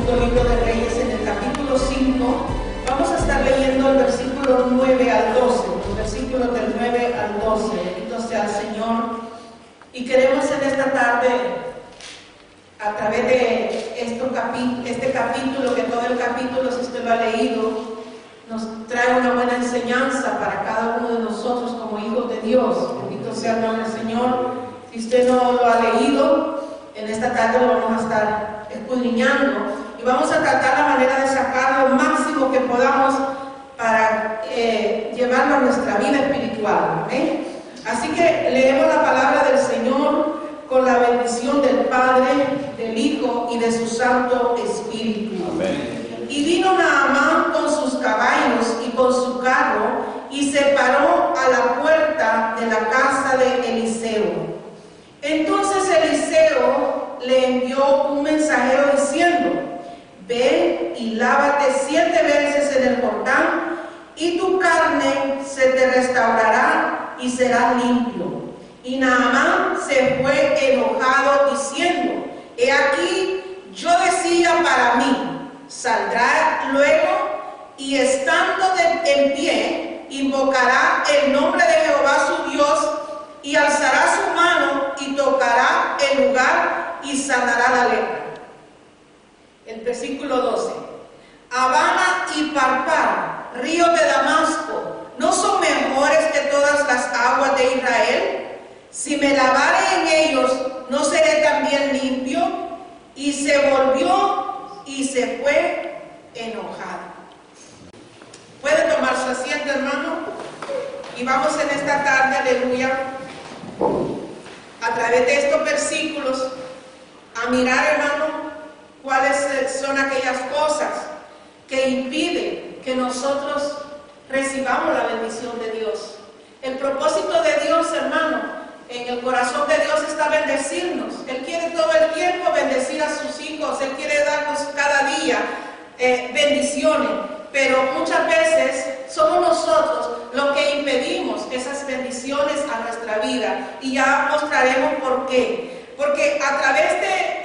segundo libro de Reyes, en el capítulo 5. Vamos a estar leyendo el versículo 9 al 12, los versículos del 9 al 12. Bendito sea el Señor. Y queremos en esta tarde, a través de este capítulo, que todo el capítulo, si usted lo ha leído, nos trae una buena enseñanza para cada uno de nosotros como hijos de Dios. Bendito sea el nombre del Señor. Si usted no lo ha leído, en esta tarde lo vamos a estar escudriñando y vamos a tratar la manera de sacar lo máximo que podamos para llevarlo a nuestra vida espiritual. ¿Amén? Así que leemos la palabra del Señor con la bendición del Padre, del Hijo y de su Santo Espíritu. Amén. Y vino Naamán con sus caballos y con su carro y se paró a la puerta de la casa de Eliseo. Entonces Eliseo le envió un mensajero diciendo: ven y lávate 7 veces en el Jordán, y tu carne se te restaurará y serás limpio. Y Naamán se fue enojado diciendo: he aquí, yo decía para mí, saldrá luego y estando en pie, invocará el nombre de Jehová su Dios y alzará su mano y tocará el lugar y sanará la lepra. El versículo 12. Habana y Parpar, ríos de Damasco, ¿no son mejores que todas las aguas de Israel? Si me lavare en ellos, ¿no seré también limpio? Y se volvió y se fue enojado. ¿Puede tomar su asiento, hermano? Y vamos en esta tarde, aleluya, a través de estos versículos, a mirar, hermano, cuáles son aquellas cosas que impiden que nosotros recibamos la bendición de Dios. El propósito de Dios, hermano, en el corazón de Dios está bendecirnos. Él quiere todo el tiempo bendecir a sus hijos. Él quiere darnos cada día bendiciones. Pero muchas veces somos nosotros los que impedimos esas bendiciones a nuestra vida. Y ya mostraremos por qué. Porque a través de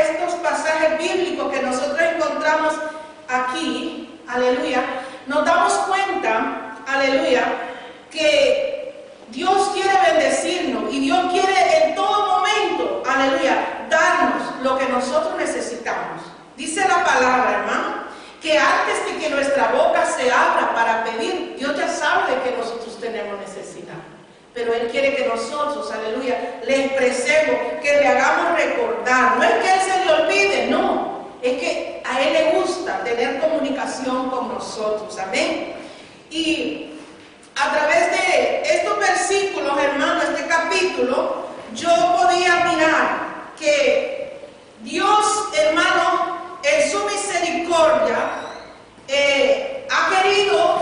estos pasajes bíblicos que nosotros encontramos aquí, aleluya, nos damos cuenta, aleluya, que Dios quiere bendecirnos y Dios quiere en todo momento, aleluya, darnos lo que nosotros necesitamos. Dice la palabra, hermano, que antes de que nuestra boca se abra para pedir, Dios ya sabe de que nosotros tenemos necesidad. Pero Él quiere que nosotros, aleluya, le expresemos, que le hagamos recordar. No es que Él se le olvide, no. Es que a Él le gusta tener comunicación con nosotros. Amén. Y a través de estos versículos, hermano, este capítulo, yo podía mirar que Dios, hermano, en su misericordia, ha querido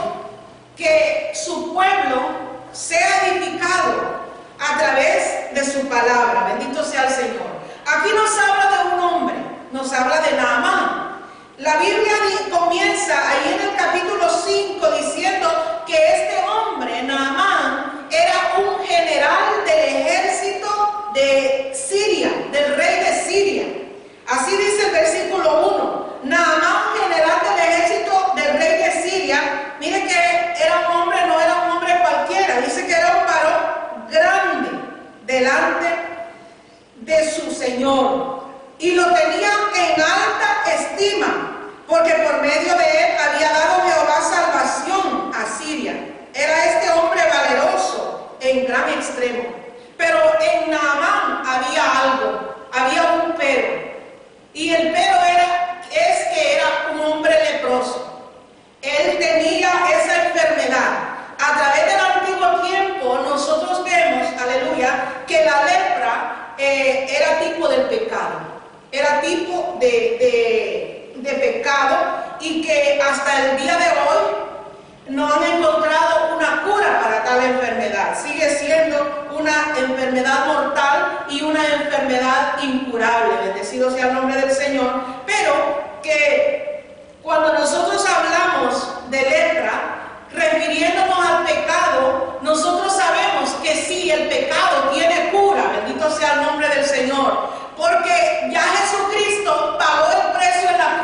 que su pueblo sea edificado a través de su palabra. Bendito sea el Señor. Aquí nos habla de un hombre, nos habla de Naamán. La Biblia comienza ahí en el capítulo 5 diciendo que este hombre, Naamán, era un general del ejército de Siria, del rey de Siria. Así dice el versículo 1. Naamán, general del ejército del rey de Siria. Mire que era un hombre, no era un hombre cualquiera. Dice que era un varón grande delante de su Señor. Y lo tenía en alta estima, porque por medio de él había dado Jehová salvación a Siria. Era este hombre valeroso en gran extremo. Pero en Naamán había algo, había un pero. Y el pero es que era un hombre leproso. Él tenía esa enfermedad. A través del antiguo tiempo nosotros vemos, aleluya, que la lepra era tipo del pecado. Era tipo de pecado, y que hasta el día de hoy no han encontrado una cura para tal enfermedad. Sigue siendo una enfermedad mortal y una enfermedad incurable. Bendecido sea el nombre del Señor. Pero que cuando nosotros hablamos de lepra, refiriéndonos al pecado, nosotros sabemos que sí, el pecado tiene cura. Bendito sea el nombre del Señor. Porque ya Jesucristo pagó el precio en la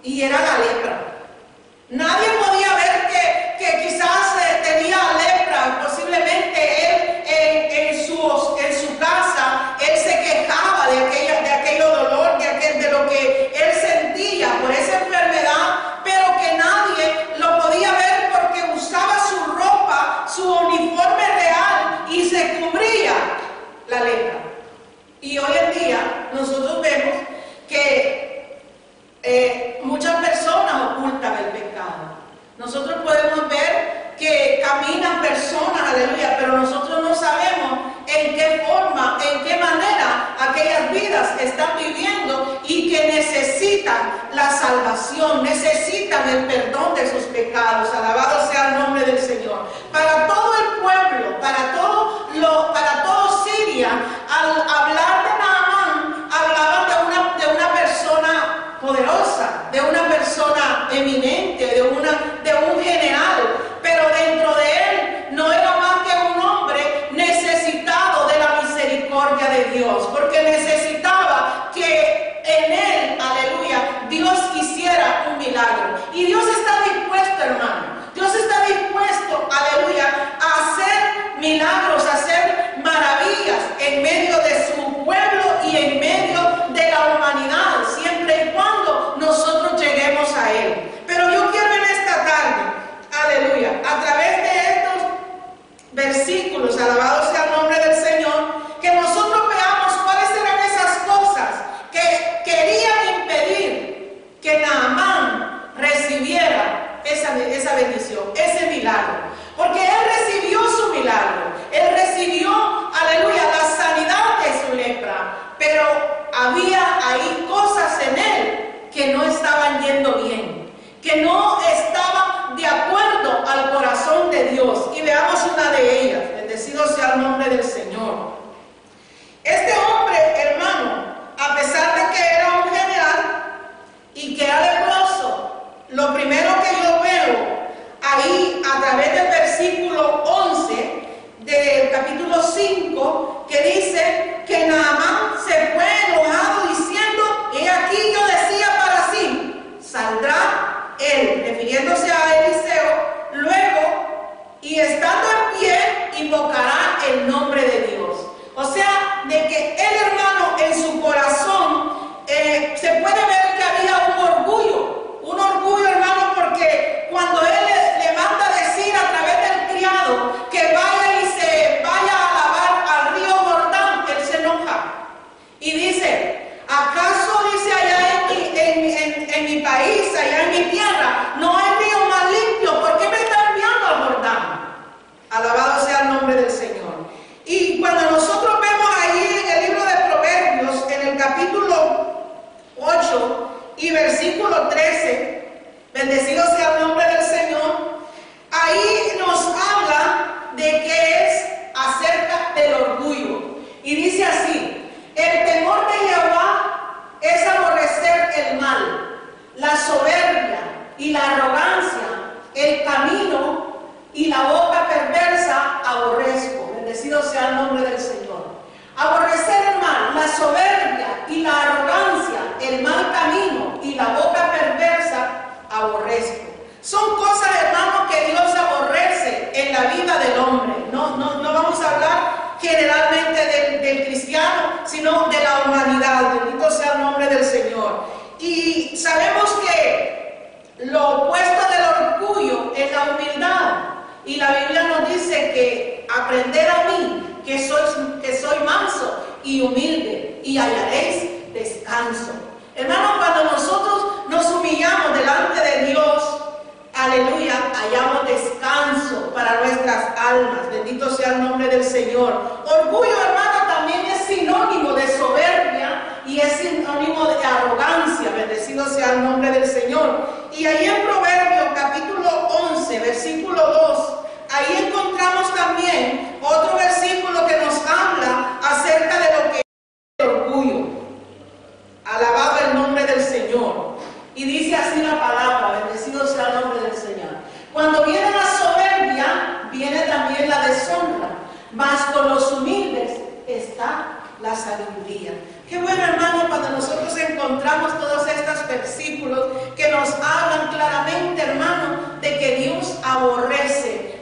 y era la lepra. Nadie podía ver que quizás tenía lepra. Posiblemente él en su casa, él se quejaba de aquello dolor, de lo que él sentía por esa enfermedad, pero que nadie lo podía ver porque usaba su ropa, su uniforme real y se cubría la lepra. Y hoy en día nosotros vemos que muchas personas ocultan el pecado. Nosotros podemos ver que caminan personas, aleluya, pero nosotros no sabemos en qué forma, en qué manera aquellas vidas están viviendo y que necesitan la salvación, necesitan el perdón de sus pecados. Alabado sea el nombre del Señor. Para todo el pueblo, para todo Siria, al hablar de Naamán, hablaban de una persona poderosa, de una persona eminente, de un general, pero dentro de él no era más que un hombre necesitado de la misericordia de Dios, porque necesitaba que en él, aleluya, Dios hiciera un milagro. Y Dios está dispuesto, hermano, Dios está dispuesto, aleluya, a hacer milagros, a hacer maravillas en medio de su pueblo y en medio de la humanidad, siempre y cuando nosotros lleguemos a él. Pero yo quiero en esta tarde, aleluya, a través de estos versículos, alabado sea el nombre del Señor, que nosotros veamos cuáles eran esas cosas que querían impedir que Naamán recibiera esa bendición, ese milagro. Porque él recibió su milagro, él recibió, aleluya, la sanidad de su lepra, pero había ahí cosas en él que no estaban yendo bien, que no estaban de acuerdo al corazón de Dios. Y veamos una de ellas. Bendecido sea el nombre del Señor. Este hombre, hermano, a pesar de que era un general y que era leproso, lo primero que yo veo ahí a través del versículo 11 del capítulo 5, que dice que Naamán se fue enojado diciendo: he aquí yo decía para sí, saldrá él, refiriéndose a Eliseo, luego, y estando en pie, invocará el nombre de Dios. O sea, de que el hermano en su corazón se puede ver que había un orgullo, hermano, porque cuando él le manda decir a través del criado que vaya a lavar al río Jordán, él se enoja y dice: ¿acaso, dice, allá en mi país, allá en mi tierra, no hay río más limpio? ¿Por qué me está enviando al Jordán? Alabado sea el nombre del Señor. Y cuando nosotros vemos allí en el libro de Proverbios, en el capítulo 8 y versículo 13, bendecido sea el nombre del Señor, ahí nos habla de que es acerca del orgullo. Y dice así: el temor de Jehová es aborrecer el mal, la soberbia y la arrogancia, el camino y la boca perversa aborrezco. Bendecido sea el nombre del Señor. Aborrecer el mal, la soberbia y la arrogancia, el mal camino y la boca perversa aborrezco. Son cosas, hermanos, que Dios aborrece en la vida del hombre. No vamos a hablar generalmente del cristiano, sino de la humanidad. Bendito sea el nombre del Señor. Y sabemos que lo opuesto del orgullo es la humildad. Y la Biblia nos dice que aprender a mí, que soy manso y humilde, y hallaréis descanso. Hermanos, cuando nosotros nos humillamos delante de Dios, aleluya, hallamos descanso para nuestras almas. Bendito sea el nombre del Señor. Orgullo, hermano, también es sinónimo de soberbia y es sinónimo de arrogancia. Bendecido sea el nombre del Señor. Y ahí en Proverbios capítulo 11, versículo 2, ahí encontramos también otro versículo que nos habla acerca de lo que es el orgullo. Alabado el nombre del Señor. Y dice así la palabra: bendecido sea el nombre del Señor. Cuando viene la soberbia, viene también la deshonra, mas con los humildes está la sabiduría. Qué bueno, hermano, cuando nosotros encontramos todas estas versículos que nos hablan claramente, hermano, de que Dios aborrece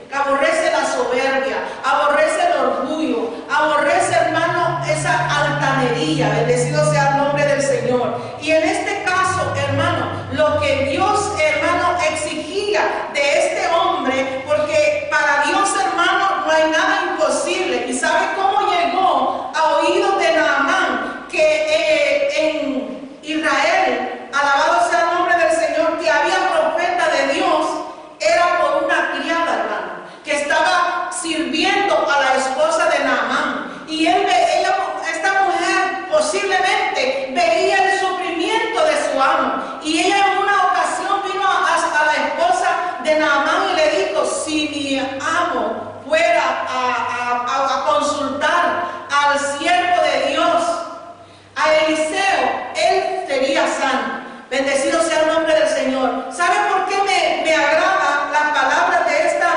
la soberbia, aborrece el orgullo, aborrece, hermano, esa altanería. Bendecido sea el nombre del Señor. Y en este caso, hermano, lo que Dios, hermano, exigía de este hombre, porque para Dios, hermano, no hay nada imposible. ¿Y sabe cómo llegó a oídos de Naamán? Que en Israel, alabado sea el nombre del Señor, que había profeta de Dios, era por una criada, hermano, que estaba sirviendo a la esposa de Naamán. Y esta mujer posiblemente veía el sufrimiento de su amo. Y ella en una ocasión vino hasta la esposa de Naamán y le dijo: si mi amo fuera a consultar al siervo de Dios, a Eliseo, él sería sano. Bendecido sea el nombre del Señor. ¿Sabe por qué me agrada las palabras de esta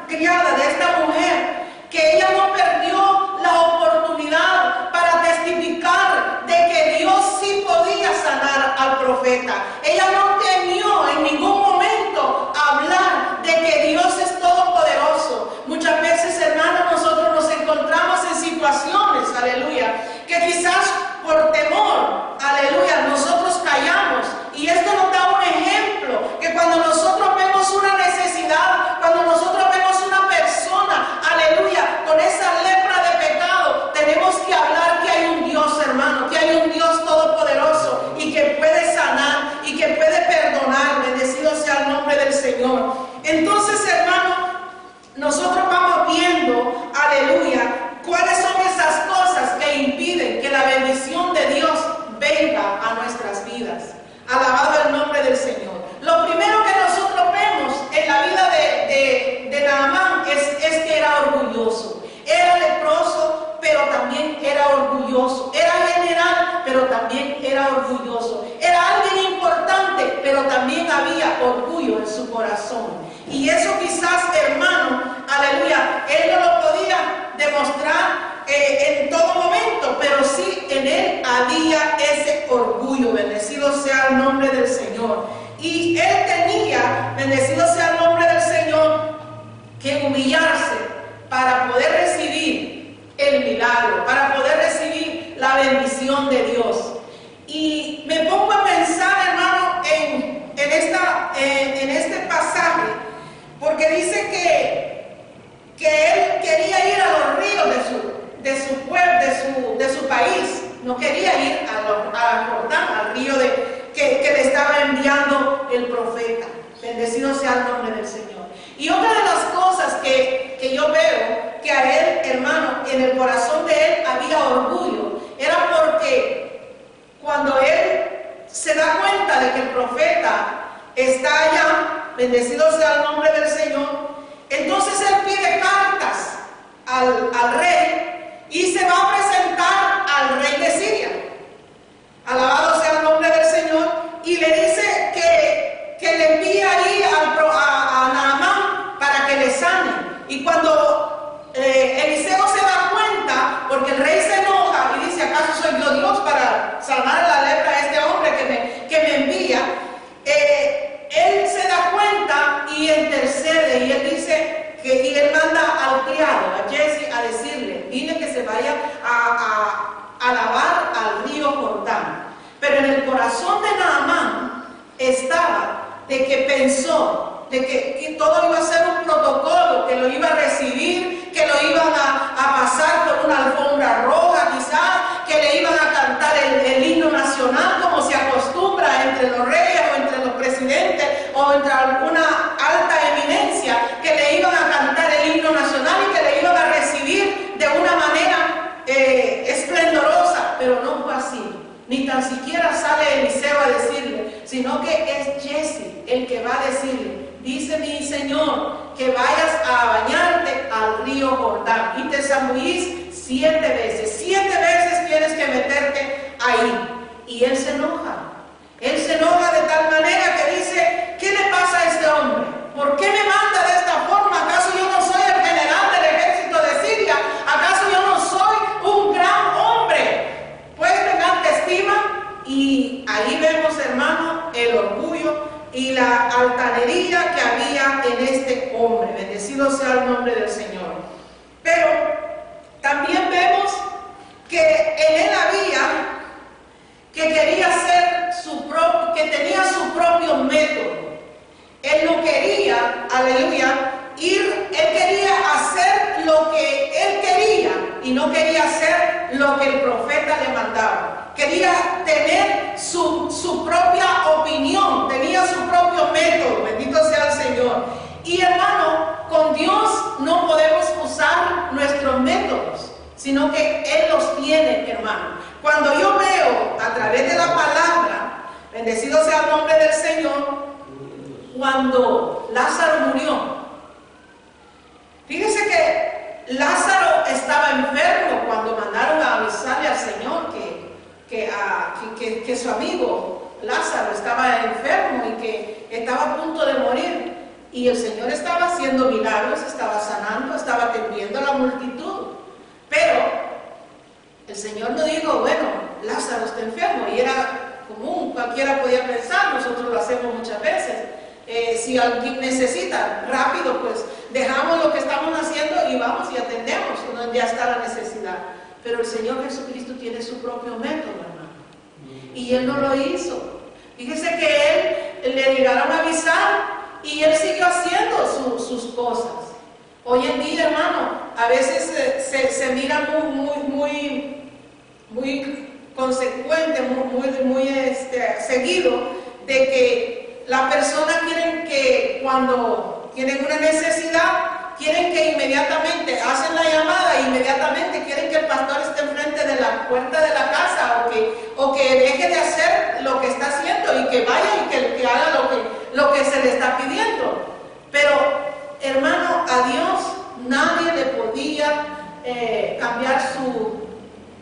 criada, de esta mujer? Que ella no perdió la oportunidad para testificar de que Dios sí podía sanar al profeta. Ella no temió en ningún momento hablar de que Dios es todopoderoso. Muchas veces, hermanos, nosotros nos encontramos en situaciones, aleluya, que quizás por temor, aleluya, nosotros callamos. Y esto nos da un ejemplo, que cuando nosotros vemos una necesidad, cuando nosotros vemos una persona, aleluya, con esa lepra de pecado, tenemos que hablar que hay un Dios, hermano, que hay un Dios todopoderoso y que puede sanar y que puede perdonar. Bendecido sea el nombre del Señor. Entonces, hermano, nosotros vamos viendo, aleluya, cuáles son esas cosas que impiden que la bendición de Dios venga a nuestras vidas. Alabado el nombre del Señor. Lo primero que nosotros vemos en la vida de Naamán es que era orgulloso. Era leproso, pero también era orgulloso. Era general, pero también era orgulloso. Era alguien importante, pero también había orgullo en su corazón. Y eso quizás, hermano, aleluya, él no lo podía demostrar en todo momento, pero sí en él había ese orgullo. Bendecido sea el nombre del Señor. Y él tenía, bendecido sea el nombre del Señor, que humillarse para poder recibir el milagro, para poder recibir la bendición de Dios. Y me pongo a pensar, hermano, en este pasaje, porque dice que él quería ir a los ríos de su pueblo, de su país. No quería ir a Jordán, al río que le estaba enviando el profeta. Bendecido sea el nombre del Señor. Y otra de las cosas que yo veo que a él, hermano, en el corazón de él había orgullo, era porque cuando él se da cuenta de que el profeta está allá, bendecido sea el nombre del Señor, entonces él pide cartas al rey y se va a presentar al rey de Siria. Alabado sea el nombre del Señor. Y le dice que le envía ahí a Naamán para que le sane. Y cuando Eliseo se da cuenta, porque el rey se enoja y dice: ¿acaso soy yo Dios para sanar la lepra a este hombre que me envía? Él se da cuenta y intercede, y él dice y él manda al criado, a Jesse, a decirle: dile que se vaya a lavar al río Jordán. Pero en el corazón de Naamán estaba de que pensó de que todo iba a ser un protocolo, que lo iba a recibir, que lo iban a pasar por una alfombra roja quizás, que le iban a cantar el himno nacional como se acostumbra entre los reyes o entre los presidentes o entre alguna alta eminencia, que le iban a cantar el himno nacional y que le iban a recibir de una manera esplendorosa. Pero no fue así. Ni tan siquiera sale Eliseo a decirle, sino que es Jesse el que va a decirle: dice mi Señor que vayas a bañarte al río Jordán y te zambullís 7 veces. 7 veces tienes que meterte ahí. Y él se enoja. Él se enoja de tal manera que dice: ¿qué le pasa a este hombre? ¿Por qué me manda de esta forma? ¿Acaso yo no soy el general del ejército de Siria? ¿Acaso yo no soy un gran hombre? Pues tengan estima. Y ahí vemos, hermano, el orgullo y la altanería que había en este hombre. Bendecido sea el nombre del Señor. Pero también vemos que en él había que quería hacer que tenía su propio método. Él no quería, aleluya, él quería hacer lo que él quería y no quería hacer lo que el profeta le mandaba. Quería tener su propia opinión, tenía su propio método. Bendito sea el Señor. Y hermano, con Dios no podemos usar nuestros métodos, sino que Él los tiene, hermano. Cuando yo veo a través de la palabra, bendecido sea el nombre del Señor, cuando Lázaro murió, fíjese que Lázaro estaba enfermo cuando mandaron a avisarle al Señor que su amigo Lázaro estaba enfermo y que estaba a punto de morir. Y el Señor estaba haciendo milagros, estaba sanando, estaba atendiendo a la multitud. Pero el Señor no dijo, bueno, Lázaro está enfermo. Y era común, cualquiera podía pensar, nosotros lo hacemos muchas veces. Si alguien necesita, rápido, pues dejamos lo que estamos haciendo y vamos y atendemos donde ya está la necesidad. Pero el Señor Jesucristo tiene su propio método, hermano. Y Él no lo hizo. Fíjese que Él le llegaron a avisar y Él siguió haciendo sus cosas. Hoy en día, hermano, a veces se mira muy consecuente, muy seguido, de que las personas quieren que cuando tienen una necesidad, quieren que inmediatamente hacen la llamada e inmediatamente quieren que el pastor esté enfrente de la puerta de la casa o que deje de hacer lo que está haciendo y que vaya y que haga lo que se le está pidiendo. Pero, hermano, a Dios nadie le podía cambiar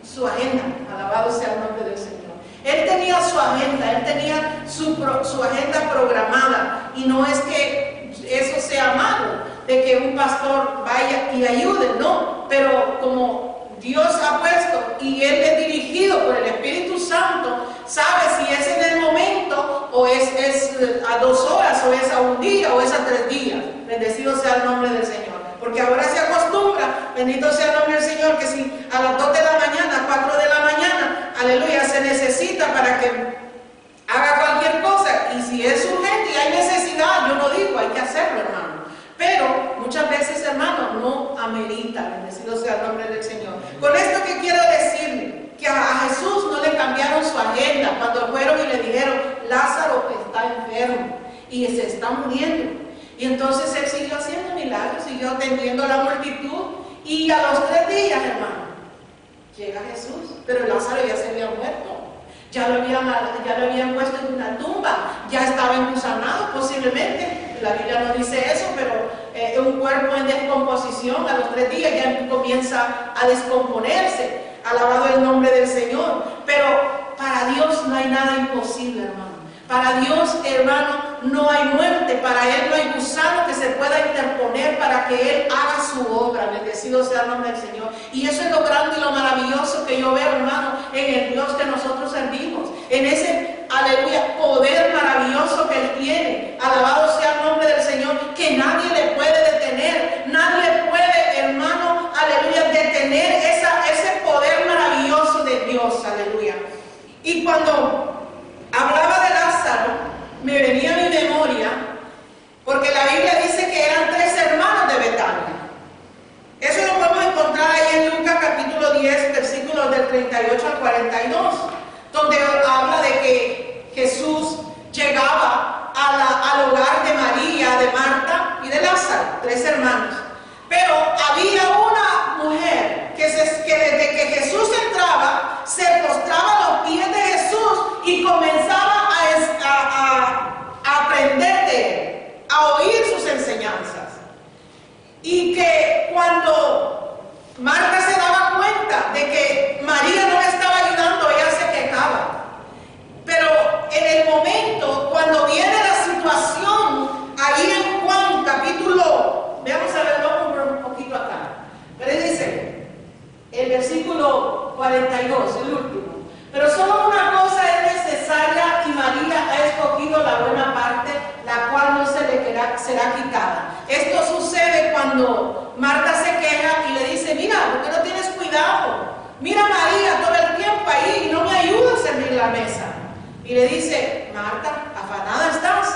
su agenda. Alabado sea el nombre del Señor. Él tenía su agenda, él tenía su agenda programada, y no es que eso sea malo, de que un pastor vaya y ayude, no, pero como Dios ha puesto y Él es dirigido por el Espíritu Santo, sabe si es en el momento o es a 2 horas o es a 1 día o es a 3 días. Bendecido sea el nombre del Señor. Porque ahora se acostumbra, bendito sea el nombre del Señor, que si a las 2 de la mañana, 4 de la mañana, aleluya, se necesita para que haga cualquier cosa, y si es urgente y hay necesidad, yo no digo, hay que hacerlo, hermano. Pero muchas veces, hermano, no amerita, bendecido sea el nombre del Señor. Con esto, ¿qué quiero decirle? Que a Jesús no le cambiaron su agenda cuando fueron y le dijeron, Lázaro está enfermo y se está muriendo. Y entonces Él siguió haciendo milagros, siguió atendiendo a la multitud, y a los 3 días, hermano, llega Jesús, pero Lázaro ya se había muerto. Ya lo habían puesto en una tumba, ya estaba empusanado posiblemente. La Biblia no dice eso, pero un cuerpo en descomposición a los 3 días ya comienza a descomponerse. Alabado el nombre del Señor. Pero para Dios no hay nada imposible, hermano. Para Dios, hermano, no hay muerte. Para Él no hay gusano que se pueda interponer para que Él haga su obra. Bendecido sea el nombre del Señor. Y eso es lo grande y lo maravilloso que yo veo, hermano, en el Dios que nosotros servimos. En ese, aleluya, poder maravilloso que Él tiene. Alabado sea el nombre del Señor, que nadie le puede detener. Nadie puede, hermano, aleluya, detener ese poder maravilloso de Dios. Aleluya. Y cuando hablaba de Lázaro, me venía a mi memoria, porque la Biblia dice que eran 3 hermanos de Betania. Eso lo podemos encontrar ahí en Lucas capítulo 10, versículos del 38 al 42, donde habla de que Jesús llegaba al hogar de María, de Marta y de Lázaro, 3 hermanos. Pero había una mujer que desde que Jesús entraba, se postraba a los pies de Jesús y comenzaba a aprender de Él, a oír sus enseñanzas. Y que cuando Marta se daba cuenta de que María no le estaba ayudando, ella se quejaba. Pero en el momento, cuando viene la situación, ahí en Juan capítulo, veamos a verlo un poquito acá, pero dice, el versículo 42, el último. la mesa y le dice: Marta, afanada estás,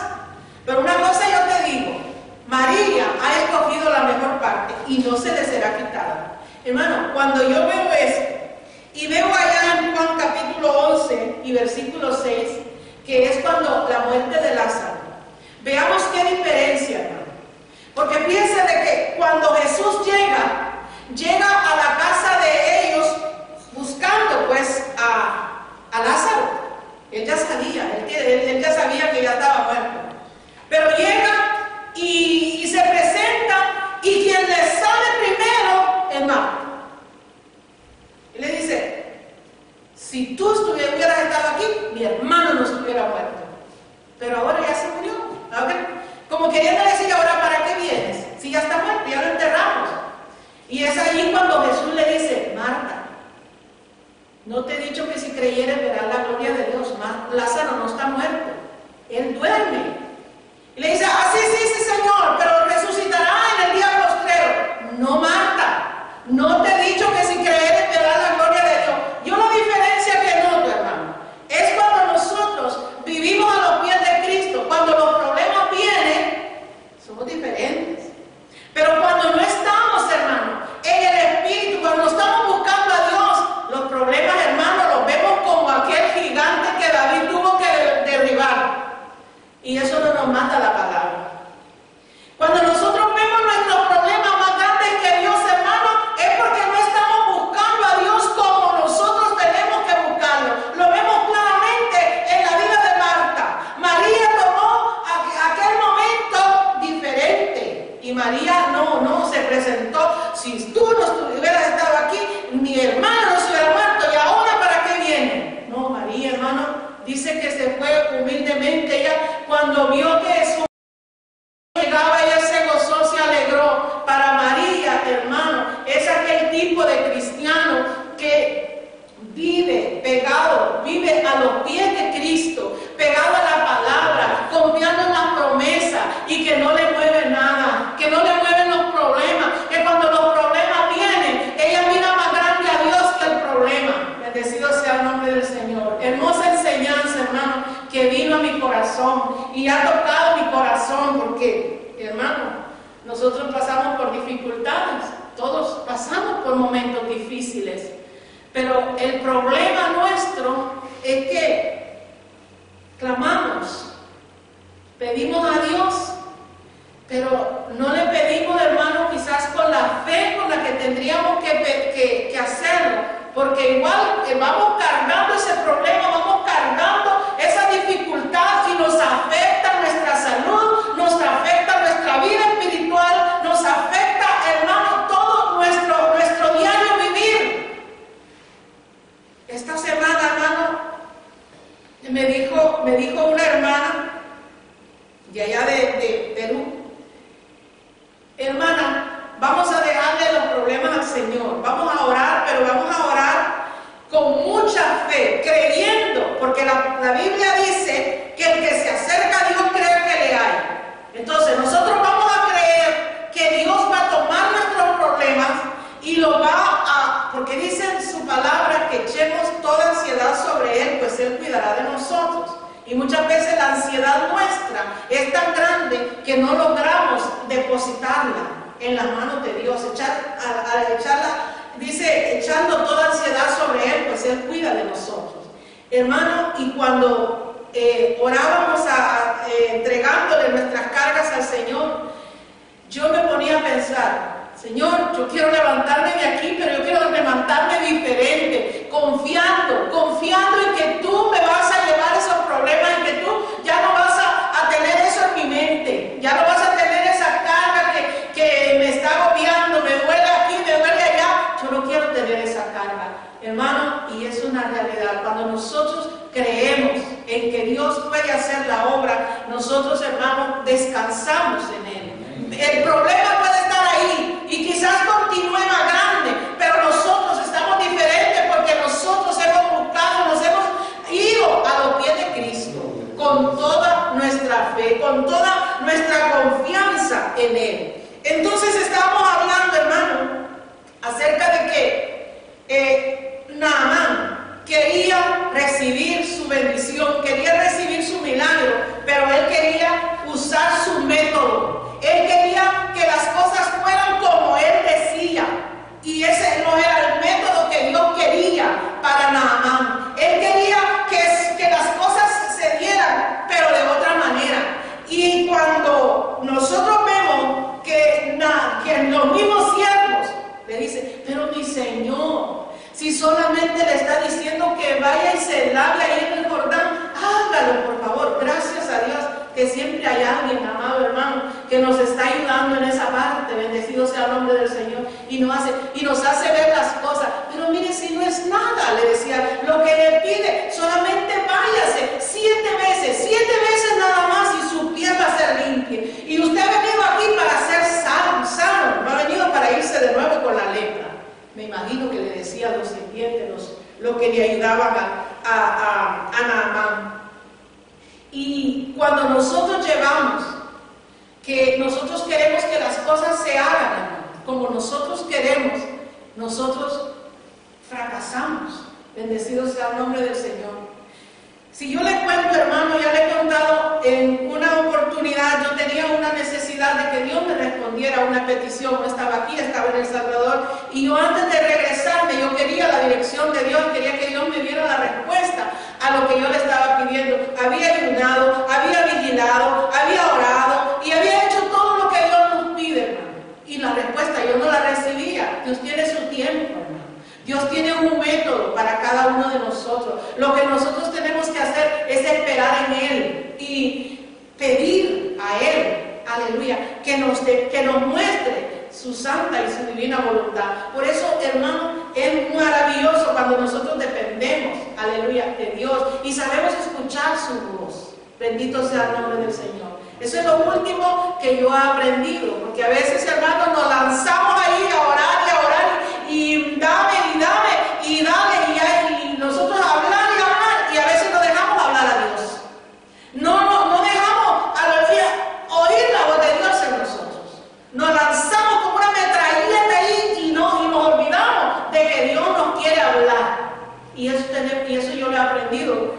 pero una cosa yo te digo, María ha escogido la mejor parte y no se le será quitada. Hermano, cuando yo veo esto y veo allá en Juan capítulo 11 y versículo 6, que es cuando la muerte de Lázaro, veamos qué diferencia, hermano. Porque fíjense de que cuando Jesús llega a la casa de ellos buscando pues a Lázaro. Él ya sabía, él ya sabía que ya estaba muerto. Pero llega y se presenta, y quien le sale primero es Marta. Y le dice: si tú hubieras estado aquí, mi hermano no estuviera muerto. Pero ahora ya se murió. Como queriendo decir: ahora ¿para qué vienes? Si ya está muerto, ya lo enterramos. Y es allí cuando Jesús le dice: Marta, no te he dicho que si creyeres verás la gloria de Dios. Lázaro no está muerto, él duerme. Y le dice: sí, Señor, pero resucitará en el día postrero. No, Marta, no te he dicho que si creyeres verás la gloria de Dios. Yo la diferencia que noto, hermano, es cuando nosotros vivimos a los pies de Cristo. Cuando los problemas vienen, somos diferentes. Pero cuando no estamos, hermano, en el Espíritu, cuando estamos buscando a Dios, los problemas, hermano, los vemos como aquel gigante que David tuvo que derribar. Y eso no nos mata la palabra. Cuando nosotros vemos nuestros problemas más grandes que Dios, hermano, es porque no estamos buscando a Dios como nosotros tenemos que buscarlo. Lo vemos claramente en la vida de Marta. María tomó aquel momento diferente. Y María no se presentó: si tú no hubieras estado aquí, mi hermano no se hubiera muerto, y ahora ¿para qué viene? No, María, hermano, dice que se fue humildemente. Ella, cuando vio que su llegaba, ella se gozó, se alegró. Para María, hermano, es aquel tipo de cristiano que vive pegado, vive a los pies de Cristo, pegado a la palabra, confiando en la promesa, y que no le mueve nada, que no le mueven los problemas, que cuando los problemas vienen, ella mira más grande a Dios que el problema. Bendecido sea el nombre del Señor. Hermosa enseñanza, hermano, que vino a mi corazón y ha tocado mi corazón, porque, hermano, nosotros pasamos por dificultades, todos pasamos por momentos difíciles, pero el problema nuestro es que clamamos, pedimos a Dios, pero no le pedimos, hermano, quizás con la fe con la que tendríamos que hacerlo, porque igual vamos cargando ese problema, vamos cargando esa dificultad, y nos afecta nuestra salud, nos afecta nuestra vida espiritual, nos afecta, hermano, todo nuestro diario vivir. Esta semana, hermano, me dijo una hermana de allá de Perú: hermana, vamos a dejarle los problemas al Señor, vamos a orar, pero vamos a orar con mucha fe, creyendo, porque la Biblia dice que el que se acerca a Dios cree que le hay. Entonces nosotros vamos a creer que Dios va a tomar nuestros problemas y lo va a, porque dice en su palabra que echemos toda ansiedad sobre Él, pues Él cuidará de nosotros. Y muchas veces la ansiedad nuestra es tan grande que no logramos depositarla en las manos de Dios, echarla, dice, echando toda ansiedad sobre Él, pues Él cuida de nosotros. Hermano, y cuando orábamos entregándole nuestras cargas al Señor, yo me ponía a pensar: Señor, yo quiero levantarme de aquí, pero yo quiero levantarme diferente, confiando en que tú me vas a llevar esos problemas, y que tú ya no vas a tener eso en mi mente, ya no vas a tener esa carga que me está agobiando, me duele aquí, me duele allá. Yo no quiero tener esa carga, hermano, y es una realidad. Cuando nosotros creemos en que Dios puede hacer la obra, nosotros, hermanos, descansamos en Él. El problema puede estar ahí y quizás continúe más grande, pero nosotros estamos diferentes porque nosotros hemos buscado, nos hemos ido a los pies de Cristo con toda nuestra fe, con toda nuestra confianza en Él. Entonces estábamos hablando, hermano, acerca de que Naamán quería recibir su y se lave ahí en el Jordán, hágalo por favor. Gracias a Dios que siempre hay alguien, amado hermano, que nos está ayudando en esa parte. Bendecido sea el nombre del Señor, y nos hace ver las cosas. Pero mire, si no es nada, le decía, lo que le pide, solamente váyase 7 veces nada más, y su piel va a ser limpia. Y usted ha venido aquí para ser sano, no ha venido para irse de nuevo con la lepra. Me imagino que le decía a los sirvientes, lo que le ayudaban a Naamán. Y cuando nosotros llevamos, que nosotros queremos que las cosas se hagan como nosotros queremos, nosotros fracasamos. Bendecido sea el nombre del Señor. Si yo le cuento, hermano, ya le he contado en una oportunidad, yo tenía una necesidad de que Dios me respondiera a una petición. No estaba aquí, estaba en El Salvador, y yo antes de regresarme, yo quería la dirección de Dios, quería que Dios me diera la respuesta a lo que yo le estaba pidiendo. Había ayunado, había vigilado, había orado y había hecho todo lo que Dios nos pide, hermano. Y la respuesta yo no la recibía. Dios tiene su tiempo, hermano. Dios tiene un método para cada uno de nosotros. Lo que nosotros tenemos que hacer es esperar en Él y pedir a Él, aleluya, que nos muestre su santa y su divina voluntad. Por eso, hermano, es maravilloso cuando nosotros dependemos, aleluya, de Dios y sabemos escuchar su voz. Bendito sea el nombre del Señor. Eso es lo último que yo he aprendido, porque a veces, hermano, nos lanzamos ahí a orar y dame y nosotros hablar, y a veces no dejamos hablar a Dios. No dejamos, aleluya, oír la voz de Dios en nosotros. Nos lanzamos como una metralleta ahí y nos olvidamos de que Dios nos quiere hablar. Y eso yo lo he aprendido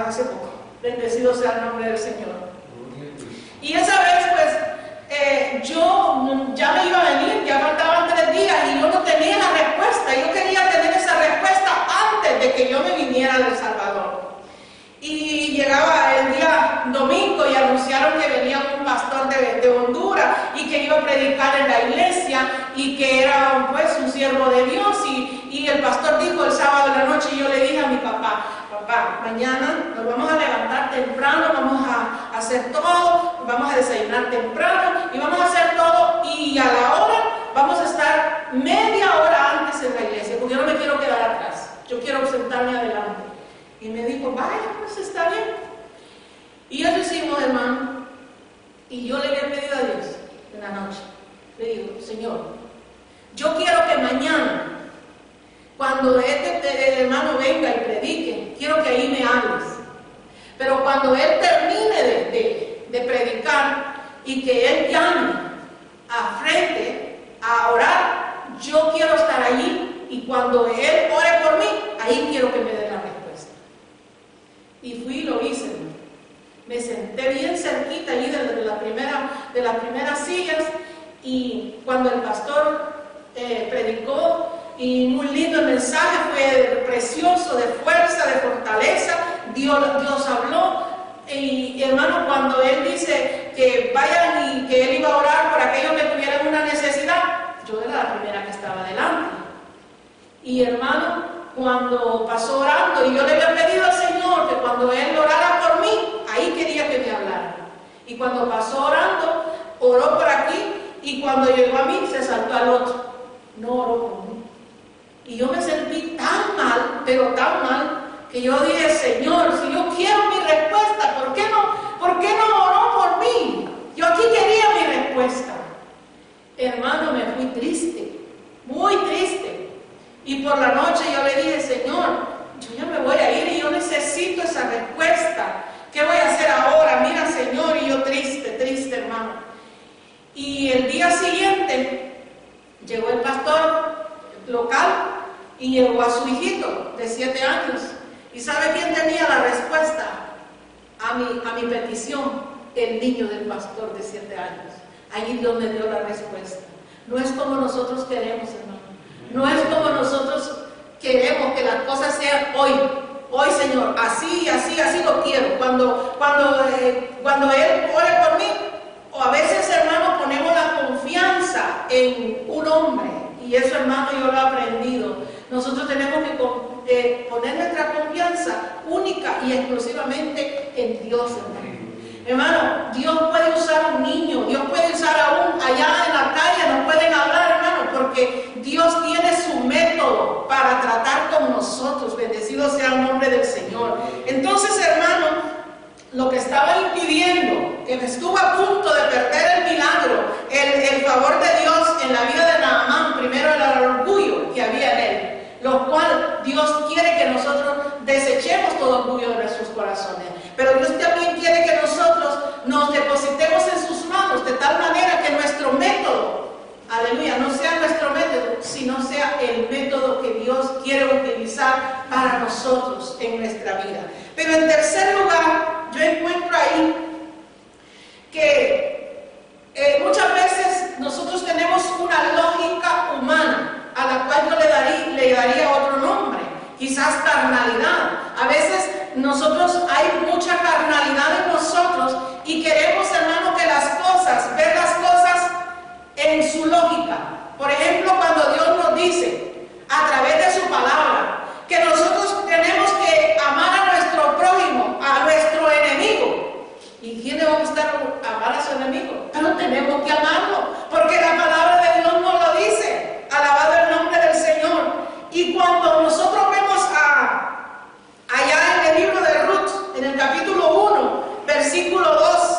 hace poco. Bendecido sea el nombre del Señor. Y esa vez, pues, yo ya me iba a venir, ya faltaban 3 días y yo no tenía la respuesta. Yo quería tener esa respuesta antes de que yo me viniera de El Salvador. Y llegaba el día domingo y anunciaron que venía un pastor de Honduras y que iba a predicar en la iglesia y que era, pues, un siervo de Dios. Y el pastor dijo el sábado de la noche, y yo le dije a mi papá, mañana nos vamos a levantar temprano, vamos a hacer todo, vamos a desayunar temprano y vamos a hacer todo, y a la hora vamos a estar media hora antes en la iglesia, porque yo no me quiero quedar atrás, yo quiero sentarme adelante. Y me dijo, vaya, pues está bien. Y eso hicimos, hermano, y yo le había pedido a Dios en la noche, le digo, Señor, yo quiero que mañana, cuando este hermano venga y predique, quiero que ahí me hables. Pero cuando él termine de predicar y que él llame a frente a orar, yo quiero estar allí, y cuando él ore por mí, ahí quiero que me dé la respuesta. Y fui y lo hice, hermano. Me senté bien cerquita allí de las primeras sillas, y cuando el pastor predicó, y muy lindo el mensaje, fue precioso, de fuerza, de fortaleza, Dios habló. Y hermano, cuando él dice que vayan y que él iba a orar por aquellos que tuvieran una necesidad, yo era la primera que estaba delante. Y hermano, cuando pasó orando, y yo le había pedido al Señor que cuando él orara por mí, ahí quería que me hablara. Y cuando pasó orando, oró por aquí, y cuando llegó a mí, se saltó al otro. No oró por mí. Y yo me sentí tan mal, pero tan mal, que yo dije, Señor, si yo quiero mi respuesta, ¿por qué no oró por mí? Yo aquí quería mi respuesta. Hermano, me fui triste, muy triste. Y por la noche yo le dije, Señor, yo ya me voy a ir y yo necesito esa respuesta. ¿Qué voy a hacer ahora? Mira, Señor, y yo triste, hermano. Y el día siguiente llegó el pastor local y llevó a su hijito de 7 años. ¿Y sabe quién tenía la respuesta a mi petición? El niño del pastor de 7 años. Allí Dios me dio la respuesta. No es como nosotros queremos, hermano. No es como nosotros queremos que las cosas sean hoy, Señor, así lo quiero. Cuando Él ore por mí, o a veces, hermano, ponemos la confianza en un hombre. Y eso, hermano, yo lo he aprendido. Nosotros tenemos que poner nuestra confianza única y exclusivamente en Dios, hermano. Hermano, Dios puede usar a un niño, Dios puede usar aún allá en la calle, nos pueden hablar, hermano, porque Dios tiene su método para tratar con nosotros. Bendecido sea el nombre del Señor. Entonces, hermano, lo que estaba impidiendo, que estuvo a punto de perder el milagro, el favor de Dios en la vida de Naamán, primero era el orgullo que había en él, lo cual Dios quiere que nosotros desechemos todo orgullo de nuestros corazones. Pero Dios también quiere que nosotros nos depositemos en sus manos, de tal manera que nuestro método, aleluya, no sea nuestro método, sino sea el método que Dios quiere utilizar para nosotros en nuestra vida. Pero en tercer lugar, yo encuentro ahí que muchas veces nosotros tenemos una lógica humana, a la cual yo le daría otro nombre, quizás carnalidad. A veces nosotros hay mucha carnalidad en nosotros y queremos, hermano, que las cosas, ver las cosas en su lógica. Por ejemplo, cuando Dios nos dice a través de su palabra que nosotros tenemos que amar a nuestro prójimo, a nuestro enemigo. ¿Y quién le va a gustar amar a su enemigo? Pero tenemos que amarlo, porque la palabra de Dios nos lo dice. Alabado el nombre del Señor. Y cuando nosotros vemos allá en el libro de Ruth, en el capítulo 1, versículo 2,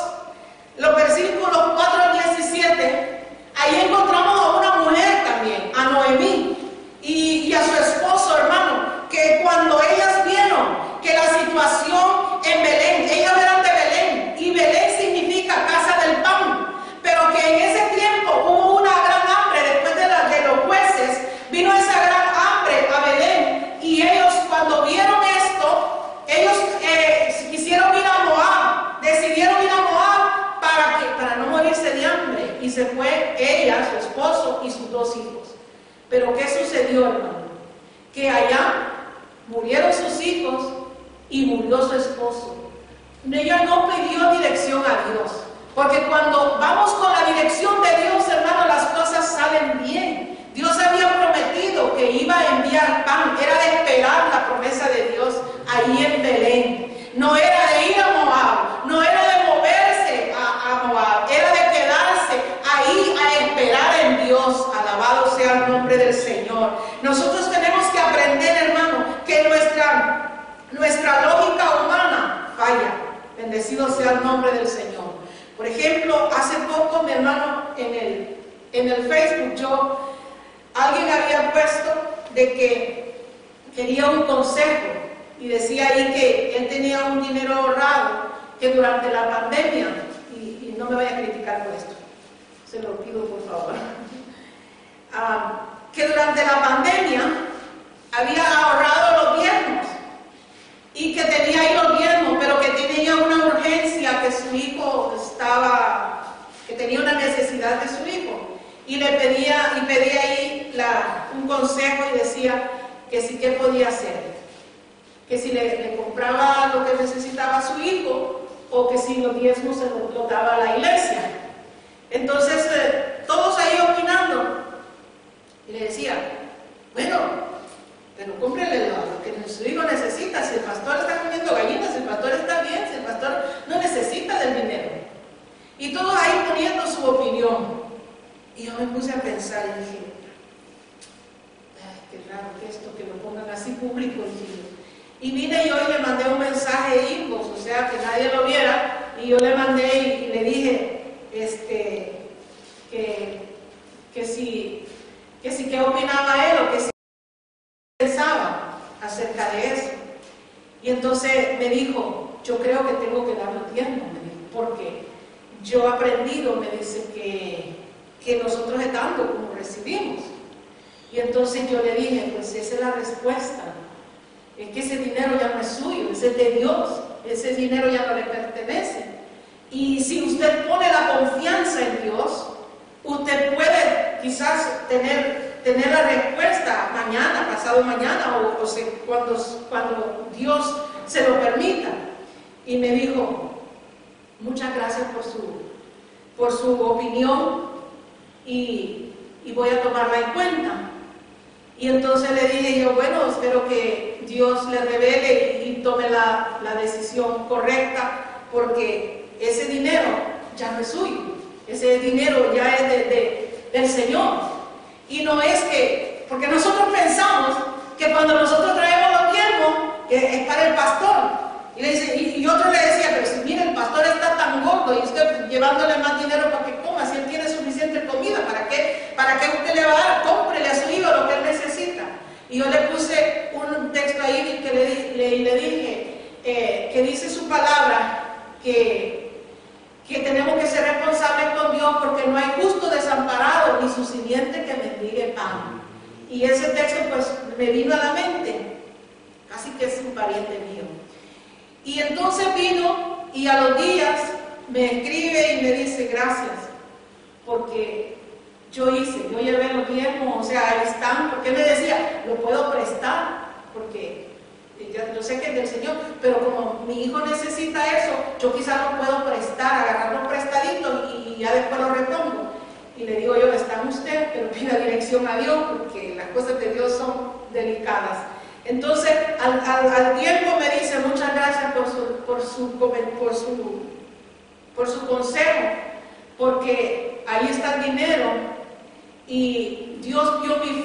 los versículos 4 al 17, ahí encontramos a una mujer también, a Noemí, y a su esposo, hermano, que cuando ellas vieron que la situación en Belén, ellas eran de Belén, y Belén significa casa del pan, pero que en ese tiempo hubo una gran hambre después de los jueces, vino esa gran hambre a Belén, y ellos cuando vieron esto, ellos quisieron ir a Moab, decidieron ir a Moab para no morirse de hambre, y se fue ella, su esposo y sus 2 hijos. Pero ¿qué sucedió, hermano? Que allá murieron sus hijos y murió su esposo. Ella no pidió dirección a Dios, porque cuando vamos con la dirección de Dios, hermano, las cosas salen bien. Dios había prometido que iba a enviar pan, era de esperar la promesa de Dios ahí en Belén. No era de ir a Moab, no era de moverse a Moab, era de quedarse ahí a esperar en Dios. Alabado sea el nombre del Señor. Nosotros tenemos que aprender, hermano, que nuestra lógica humana falla. Bendecido sea el nombre del Señor. Por ejemplo, hace poco, mi hermano, en el Facebook, alguien había puesto de que quería un consejo y decía ahí que él tenía un dinero ahorrado que durante la pandemia, y no me vaya a criticar por esto, se lo pido por favor, que durante la pandemia había ahorrado los diezmos y que tenía ahí los diezmos, pero que tenía una urgencia, que su hijo que tenía una necesidad de su hijo, y le pedía ahí un consejo y decía que sí, que podía hacer, que si le compraba lo que necesitaba su hijo, o que si los diezmos se los daba a la iglesia. Entonces todos ahí opinando, y le decía, bueno, pero cómprele lo que su hijo necesita. Si el pastor está comiendo gallinas, si el pastor está bien, si el pastor no necesita del dinero. Y todos ahí poniendo su opinión. Y yo me puse a pensar y dije, ay, qué raro que esto, que lo pongan así público. Y vine yo y le mandé un mensaje inbox, o sea, que nadie lo viera, y yo le mandé y le dije, que si qué opinaba él, o que si pensaba acerca de eso. Y entonces me dijo, yo creo que tengo que dar los diezmos, me dijo, porque yo he aprendido, me dice, que nosotros es dando como recibimos. Y entonces yo le dije, pues esa es la respuesta, es que ese dinero ya no es suyo, ese es de Dios, ese dinero ya no le pertenece. Y si usted pone la confianza en Dios, usted puede quizás tener la respuesta mañana, pasado mañana, cuando Dios se lo permita. Y me dijo, muchas gracias por su opinión, y voy a tomarla en cuenta. Y entonces le dije yo, bueno, espero que Dios le revele y tome la decisión correcta, porque ese dinero ya no es suyo, ese dinero ya es del Señor. Y no es que, porque nosotros pensamos que cuando nosotros traemos los diezmos, es para el pastor. Y, le dice, y otro le decía, pero si mire, el pastor está tan gordo y usted llevándole más dinero para que coma, si él tiene suficiente comida, ¿para qué usted le va a dar? Cómprele a su hijo lo que él necesita. Y yo le puse un texto ahí que le dije, que dice su palabra, que tenemos que ser responsables con Dios, porque no hay justo desamparado ni su simiente que mendigue pan. Y ese texto pues me vino a la mente, casi que es un pariente mío. Y entonces vino y a los días me escribe y me dice gracias, porque yo llevé los diezmos, o sea, ahí están, porque él me decía, lo puedo prestar, porque yo sé que es del Señor, pero como mi hijo necesita eso, yo quizás lo puedo prestar, agarrarlo prestadito y ya después lo repongo. Y le digo yo, está en usted, pero pida dirección a Dios, porque las cosas de Dios son delicadas. Entonces, al tiempo me dice, muchas gracias por su consejo, porque ahí está el dinero, y Dios dio mi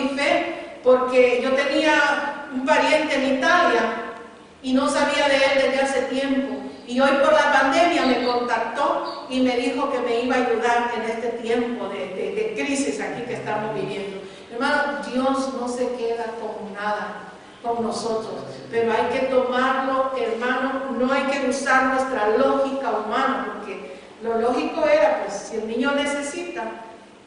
fe, porque yo tenía un pariente en Italia, y no sabía de él desde hace tiempo, y hoy por la pandemia me contactó, y me dijo que me iba a ayudar en este tiempo de crisis aquí que estamos viviendo. Hermano, Dios no se queda con nada con nosotros, pero hay que tomarlo, hermano, no hay que usar nuestra lógica humana, porque lo lógico era, pues, si el niño necesita,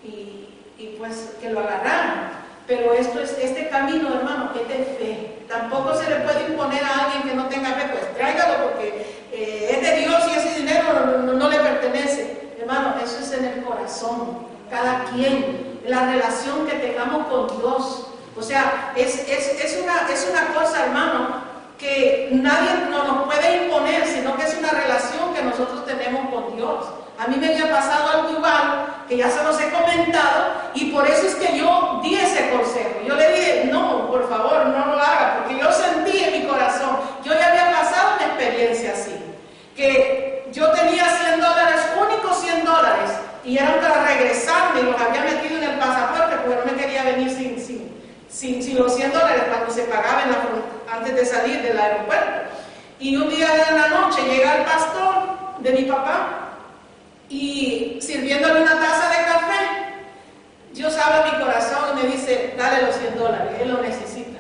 y pues que lo agarraran, pero este camino, hermano, es de fe. Tampoco se le puede imponer a alguien que no tenga fe, pues tráigalo porque es de Dios y ese dinero no le pertenece. Hermano, eso es en el corazón, cada quien, la relación que tengamos con Dios. O sea, es una cosa, hermano, que nadie nos puede imponer, sino que es una relación que nosotros tenemos con Dios. A mí me había pasado algo igual, que ya se los he comentado, y por eso es que yo di ese consejo. Yo le dije, no, por favor, no lo haga, porque yo sentí en mi corazón, yo ya había pasado una experiencia así, que yo tenía $100, únicos $100, y eran para regresarme, y los había metido en el pasaporte, porque no me quería venir sin los $100 cuando se pagaba antes de salir del aeropuerto. Y un día de la noche llega el pastor de mi papá y sirviéndole una taza de café, Dios abre mi corazón y me dice, dale los $100, él lo necesita.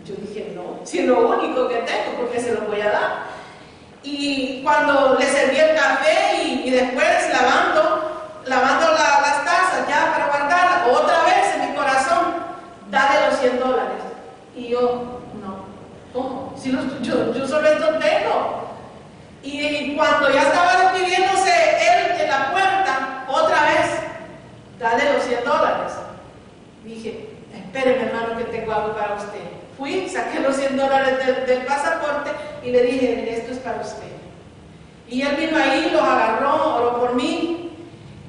Yo dije, no, si es lo único que tengo, porque se lo voy a dar. Y cuando le serví el café y después lavando las tazas ya para guardarlas, otra vez en mi corazón, dale los $100. Y yo, no, ¿cómo? Si yo solo esto tengo. Y cuando ya estaba despidiéndose él de la puerta, otra vez, dale los $100. Dije, espéreme, hermano, que tengo algo para usted. Fui, saqué los $100 del pasaporte y le dije, esto es para usted. Y él vino ahí, los agarró, oró por mí.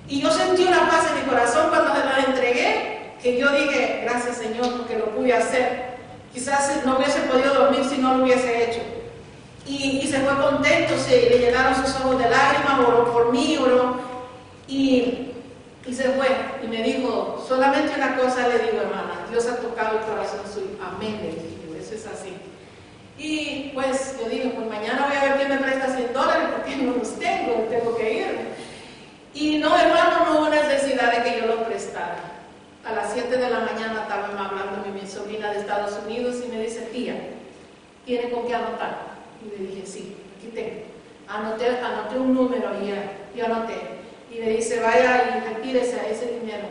Y yo sentí una paz en mi corazón cuando se los entregué, que yo dije, gracias Señor, porque lo pude hacer. Quizás no hubiese podido dormir si no lo hubiese hecho. Y se fue contento, le llenaron sus ojos de lágrimas, oró por mí, oró, y se fue. Y me dijo, solamente una cosa le digo, hermana, Dios ha tocado el corazón suyo. Amén, le dije, eso es así. Y pues yo dije, pues mañana voy a ver quién me presta $100, porque no los tengo que irme. Y no, hermano, no hubo necesidad de que yo los prestara. A las 7 de la mañana estaba hablando mi sobrina de Estados Unidos y me dice, tía, ¿tiene con qué anotar? Y le dije, sí, aquí tengo. Anoté un número y anoté. Y le dice, vaya y retírese a ese dinero.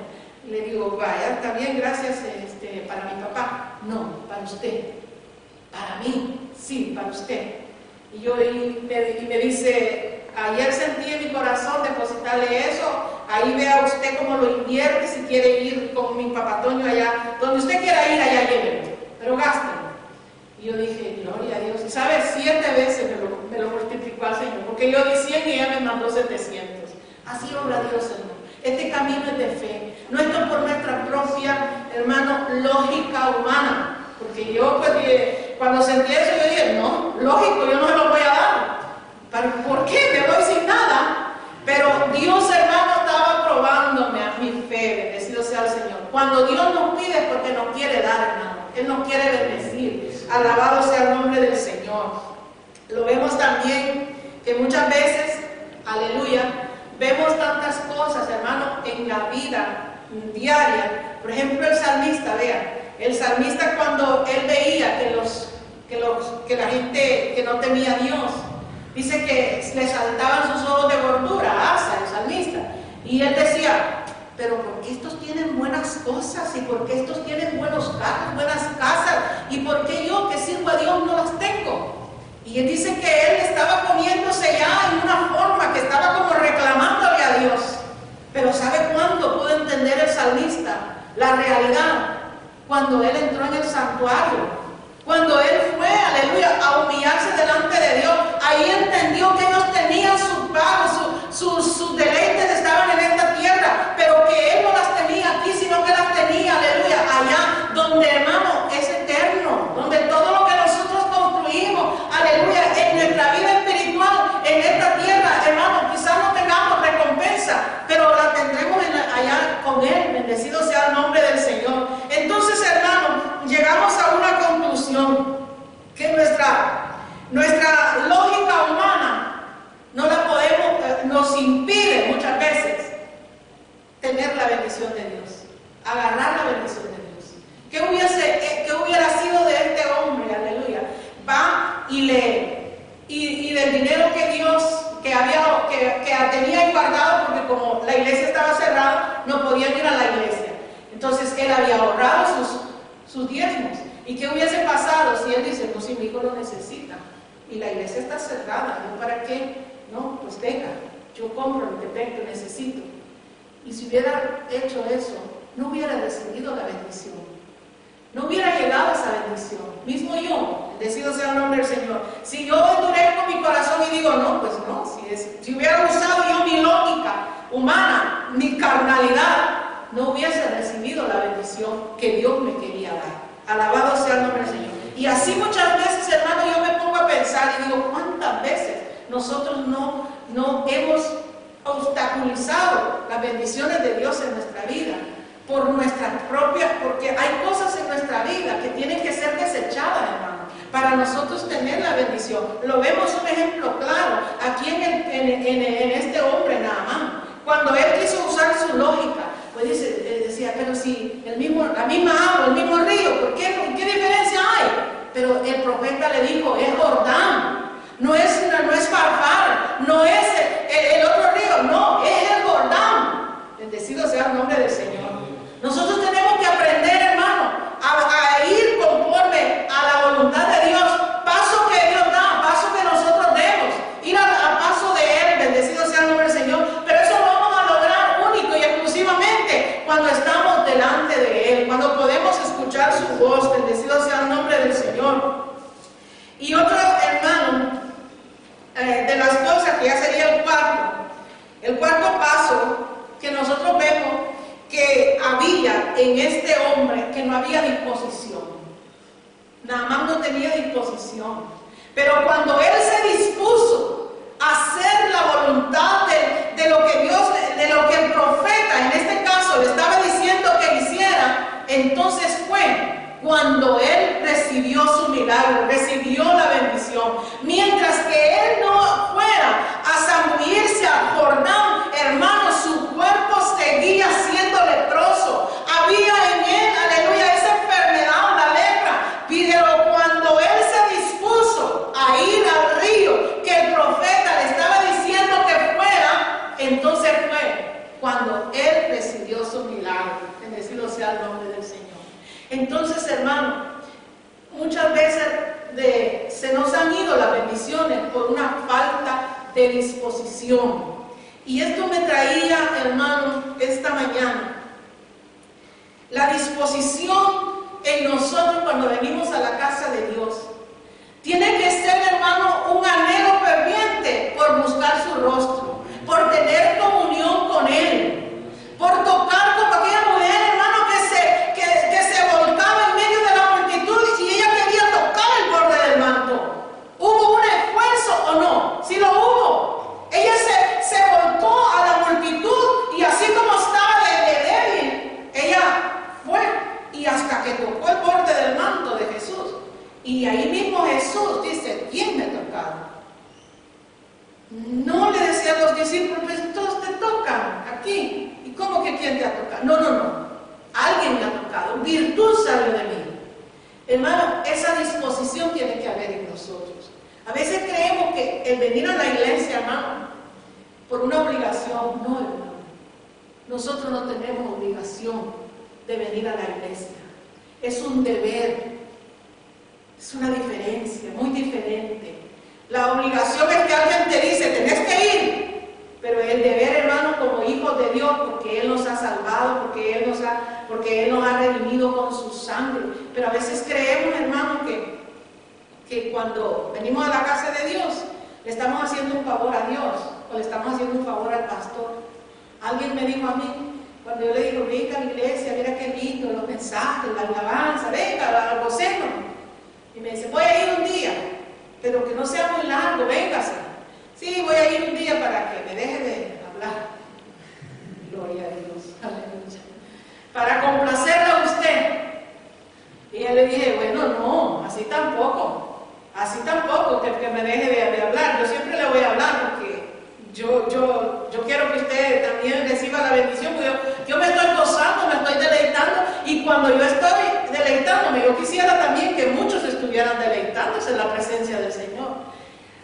Y le digo, vaya, está bien, gracias, para mi papá. No, para usted. Para mí, sí, para usted. Y me dice, ayer sentí en mi corazón depositarle eso. Ahí vea usted cómo lo invierte, si quiere ir con mi papá Toño allá. Donde usted quiera ir, allá llévelo. Pero gástelo. Y yo dije, gloria a Dios. Y sabes, 7 veces me lo multiplicó al Señor. Porque yo di 100 y ella me mandó 700. Así obra Dios, hermano. Este camino es de fe. No es por nuestra propia hermano, lógica humana. Porque yo, pues, cuando sentí eso, yo dije, no, lógico, yo no se lo voy a dar. ¿Por qué? Me voy sin nada. Pero Dios, hermano, estaba probándome a mi fe, bendecido sea el Señor. Cuando Dios nos pide es porque nos quiere dar, hermano. Él nos quiere bendecir. Alabado sea el nombre del Señor. Lo vemos también que muchas veces, aleluya, vemos tantas cosas, hermano, en la vida diaria. Por ejemplo, el salmista, vean, el salmista cuando él veía que la gente que no temía a Dios, dice que le saltaban sus ojos de gordura a Asa, el salmista, y él decía, pero ¿por qué estos tienen buenas cosas? ¿Y por qué estos tienen buenos carros, buenas casas? ¿Y por qué yo, que sirvo a Dios, no las tengo? Y él dice que él estaba poniéndose ya en una forma que estaba como reclamándole a Dios. Pero ¿sabe cuándo pudo entender el salmista la realidad? Cuando él entró en el santuario. Cuando él fue, aleluya, a humillarse delante de Dios. Ahí entendió que ellos tenían sus pagos, sus deleites estaban en esta tierra. Pero que él no las tenía aquí, sino que las tenía, aleluya, allá donde, hermano, es eterno. Donde todo lo que nosotros construimos, aleluya, en nuestra vida espiritual, en esta tierra, hermano, quizás no tengamos recompensa, pero la tendremos allá con Él. Bendecido sea el nombre del Señor. Entonces, hermano, llegamos a una conclusión, que nuestra lógica humana no la podemos, nos impide muchas veces tener la bendición de Dios, agarrar la bendición de Dios. ¿Qué hubiera sido de este hombre? Aleluya. Va y lee. Y del dinero que Dios, que tenía guardado, porque como la iglesia estaba cerrada, no podían ir a la iglesia. Entonces él había ahorrado sus diezmos. ¿Y qué hubiese pasado si él dice, no, si mi hijo lo necesita y la iglesia está cerrada, ¿no? ¿Para qué? No, pues venga, yo compro lo que necesito. Y si hubiera hecho eso, no hubiera recibido la bendición. No hubiera llegado a esa bendición. Mismo yo, bendecido sea el nombre del Señor. Si yo endurezco mi corazón y digo, no, pues no, si hubiera usado yo mi lógica humana, mi carnalidad, no hubiese recibido la bendición que Dios me quería dar. Alabado sea el nombre del Señor. Y así muchas veces, hermano, yo me pongo a pensar y digo, ¿cuántas veces nosotros no hemos obstaculizado las bendiciones de Dios en nuestra vida? Por nuestras propias, porque hay cosas en nuestra vida que tienen que ser desechadas, hermano, para nosotros tener la bendición. Lo vemos un ejemplo claro aquí en este hombre Naamán. Cuando él quiso usar su lógica, pues decía, pero si la misma agua, el mismo río, ¿qué diferencia hay? Pero el profeta le dijo, es Jordán, no es Farfar, no es el otro río, no, es el Jordán. Bendecido sea el nombre del Señor. Nosotros tenemos que aprender, hermano, a ir conforme a la voluntad de Dios, paso que Dios da, paso que nosotros demos, ir al paso de Él, bendecido sea el nombre del Señor, pero eso lo vamos a lograr único y exclusivamente cuando estamos delante de Él, cuando podemos escuchar su voz, bendecido sea el nombre del Señor. Y otro, hermano, de las cosas que ya sería el cuarto paso que nosotros vemos que había en este hombre, que no había disposición. Naamán no tenía disposición. Pero cuando él se dispuso a hacer la voluntad de lo que Dios, de lo que el profeta, en este caso, le estaba diciendo que hiciera, entonces fue cuando él recibió su milagro, recibió la bendición. Mientras que él no fuera a zambullirse a Jordán, hermano, su cuerpo seguía siendo leproso. Había en él, aleluya, esa enfermedad, la lepra. Pero cuando él se dispuso a ir al río que el profeta le estaba diciendo que fuera, entonces fue cuando él recibió su milagro. Bendecido sea el nombre del Señor. Entonces, hermano, muchas veces se nos han ido las bendiciones por una falta de disposición. Y esto me traía, hermano, esta mañana. La disposición en nosotros cuando venimos a la casa de Dios. Tiene que ser, hermano, un anhelo ferviente por buscar su rostro, por tener comunión con Él, por tocar con aquella mujer, hermano, que No le decía a los discípulos, pues todos te tocan aquí. ¿Y cómo que quién te ha tocado? No, no, no. Alguien me ha tocado. Virtud salió de mí. Hermano, esa disposición tiene que haber en nosotros. A veces creemos que el venir a la iglesia, hermano, por una obligación. No, hermano. Nosotros no tenemos obligación de venir a la iglesia. Es un deber. Es una diferencia, muy diferente. La obligación es que alguien te dice, tenés que ir. Pero el deber, hermano, como hijos de Dios, porque Él nos ha salvado, porque Él nos ha redimido con su sangre. Pero a veces creemos, hermano, que cuando venimos a la casa de Dios, le estamos haciendo un favor a Dios, o le estamos haciendo un favor al pastor. Alguien me dijo a mí, cuando yo le digo, venga a la iglesia, mira qué lindo, los mensajes, la alabanza, venga, gocémonos. Y me dice, voy a ir un día, pero que no sea muy largo, véngase. Sí, voy a ir un día para que me deje de hablar. Gloria a Dios, aleluya. Para complacerla a usted. Y yo le dije, bueno, no, así tampoco, que me deje de hablar. Yo siempre le voy a hablar porque yo quiero que usted también reciba la bendición, porque yo me estoy gozando, me estoy deleitando, y cuando yo estoy deleitándome, yo quisiera también que muchos estuvieran deleitándose en la presencia del Señor.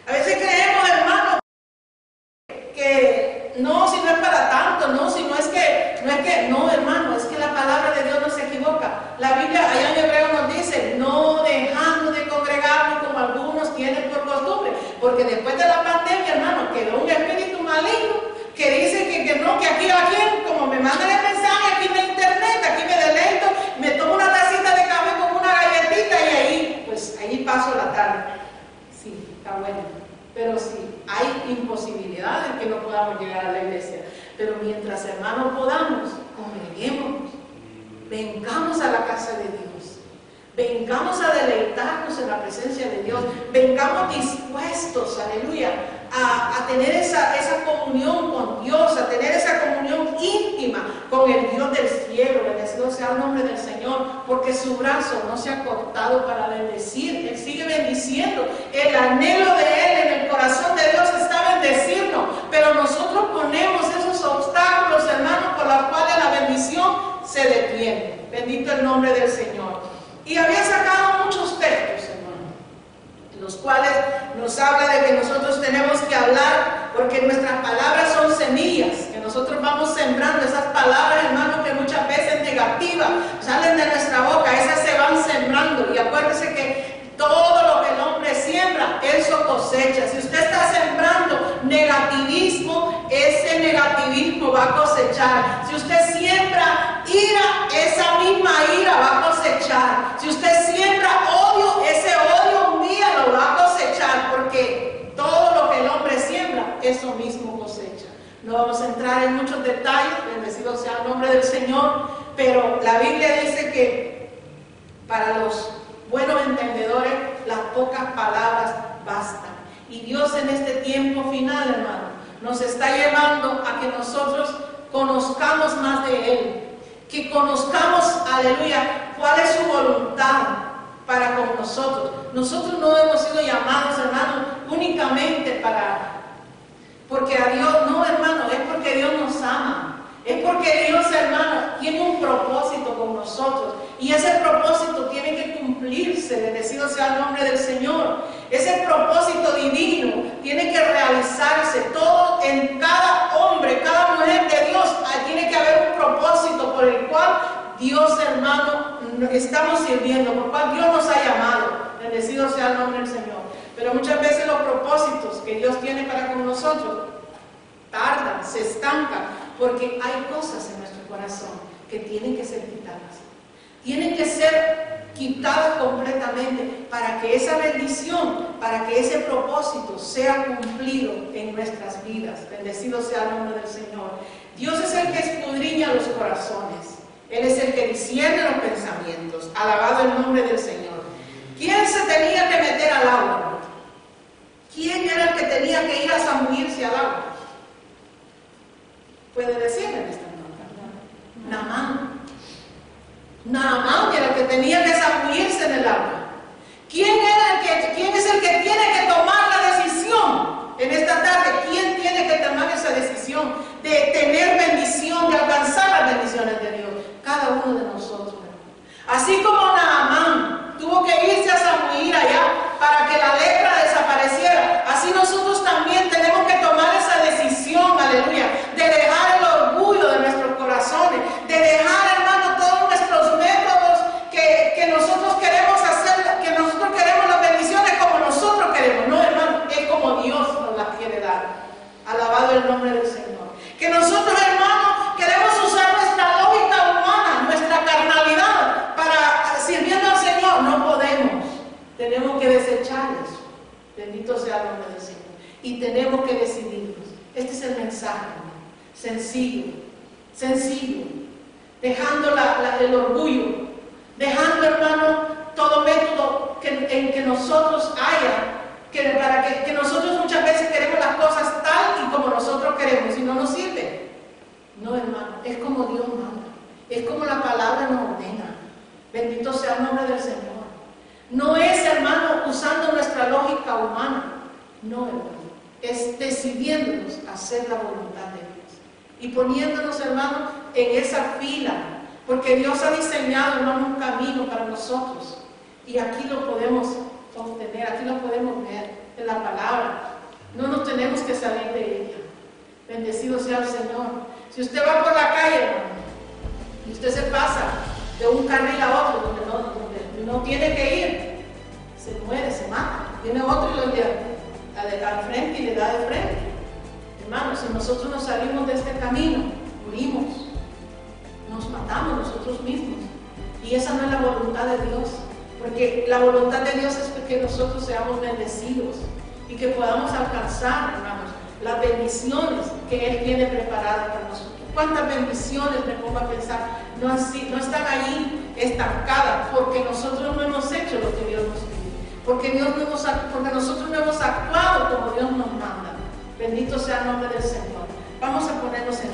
A veces creemos, hermano, que no, si no es para tanto, no, hermano, es que la palabra de Dios no se equivoca. La Biblia allá en Hebreo nos dice, no dejando de congregarnos como algunos tienen por costumbre, porque después de la pandemia, hermano, quedó un espíritu maligno que dice que aquí, como me mandan el mensaje aquí en el internet, aquí me deleito, me tomo una tacita de café con una galletita y ahí paso la tarde. Sí, está bueno, pero sí, hay imposibilidades que no podamos llegar a la iglesia. Pero mientras, hermanos, podamos, congreguémonos, vengamos a la casa de Dios, vengamos a deleitarnos en la presencia de Dios, vengamos dispuestos, aleluya, a tener esa comunión con Dios, a tener esa comunión íntima con el Dios del cielo. Bendecido sea el nombre del Señor, porque su brazo no se ha cortado para bendecir. Él sigue bendiciendo. El anhelo de Él en el corazón de Dios está bendecirnos, pero nosotros ponemos esos obstáculos, hermanos, por los cuales la bendición se detiene. Bendito el nombre del Señor. Y había sacado muchos textos, los cuales nos habla de que nosotros tenemos que hablar, porque nuestras palabras son semillas, que nosotros vamos sembrando esas palabras, hermanos, que muchas veces negativas salen de nuestra boca, esas se van sembrando. Y acuérdese que todo lo que el hombre siembra, eso cosecha. Si usted está sembrando negativismo, ese negativismo va a cosechar. Si usted siembra ira, esa misma ira va a cosechar. Si usted siembra odio, ese odio un día lo va a cosechar, porque todo lo que el hombre siembra, eso mismo cosecha. No vamos a entrar en muchos detalles, bendecido sea el nombre del Señor, pero la Biblia dice que para los buenos entendedores las pocas palabras bastan. Y Dios en este tiempo final, hermano, nos está llevando a que nosotros conozcamos más de Él, que conozcamos, aleluya, cuál es su voluntad para con nosotros. Nosotros no hemos sido llamados, hermano, únicamente porque a Dios, no, hermano, es porque Dios nos ama. Es porque Dios, hermano, tiene un propósito con nosotros, y ese propósito tiene que cumplirse. Bendecido sea el nombre del Señor. Ese propósito divino tiene que realizarse. Todo en cada hombre, cada mujer de Dios, tiene que haber un propósito por el cual Dios, hermano, estamos sirviendo, por el cual Dios nos ha llamado. Bendecido sea el nombre del Señor. Pero muchas veces los propósitos que Dios tiene para con nosotros tardan, se estancan, porque hay cosas en nuestro corazón que tienen que ser quitadas. Tienen que ser quitadas completamente para que esa bendición, para que ese propósito sea cumplido en nuestras vidas. Bendecido sea el nombre del Señor. Dios es el que escudriña los corazones. Él es el que discierne los pensamientos. Alabado el nombre del Señor. ¿Quién se tenía que meter al agua? ¿Quién era el que tenía que ir a zambullirse al agua? ¿Puede decirme en esta nota? Naamán. Naamán era el que tenía que zambullirse en el agua. ¿Quién es el que tiene que tomar la decisión en esta tarde? Bendito sea el nombre del Señor. Y tenemos que decidirnos. Este es el mensaje, hermano. Sencillo, sencillo. Dejando el orgullo, dejando, hermano, todo método en que nosotros haya, para que nosotros muchas veces queremos las cosas tal y como nosotros queremos y no nos sirve. No, hermano, es como Dios manda, es como la palabra nos ordena. Bendito sea el nombre del Señor. No es, hermano, usando nuestra lógica humana, no, hermano, es decidiéndonos a hacer la voluntad de Dios y poniéndonos, hermano, en esa fila, porque Dios ha diseñado, hermano, un camino para nosotros y aquí lo podemos obtener, aquí lo podemos ver en la palabra. No nos tenemos que salir de ella. Bendecido sea el Señor. Si usted va por la calle, hermano, y usted se pasa de un carril a otro donde no tiene que ir, se muere, se mata. Viene otro y lo lleva al frente y le da de frente. Hermano, si nosotros nos salimos de este camino, morimos, nos matamos nosotros mismos. Y esa no es la voluntad de Dios, porque la voluntad de Dios es que nosotros seamos bendecidos y que podamos alcanzar, hermanos, las bendiciones que Él tiene preparadas para nosotros. ¿Cuántas bendiciones, me pongo a pensar, no están ahí estancadas porque nosotros no hemos hecho lo que Dios nos pide? Porque nosotros no hemos actuado como Dios nos manda. Bendito sea el nombre del Señor. Vamos a ponernos en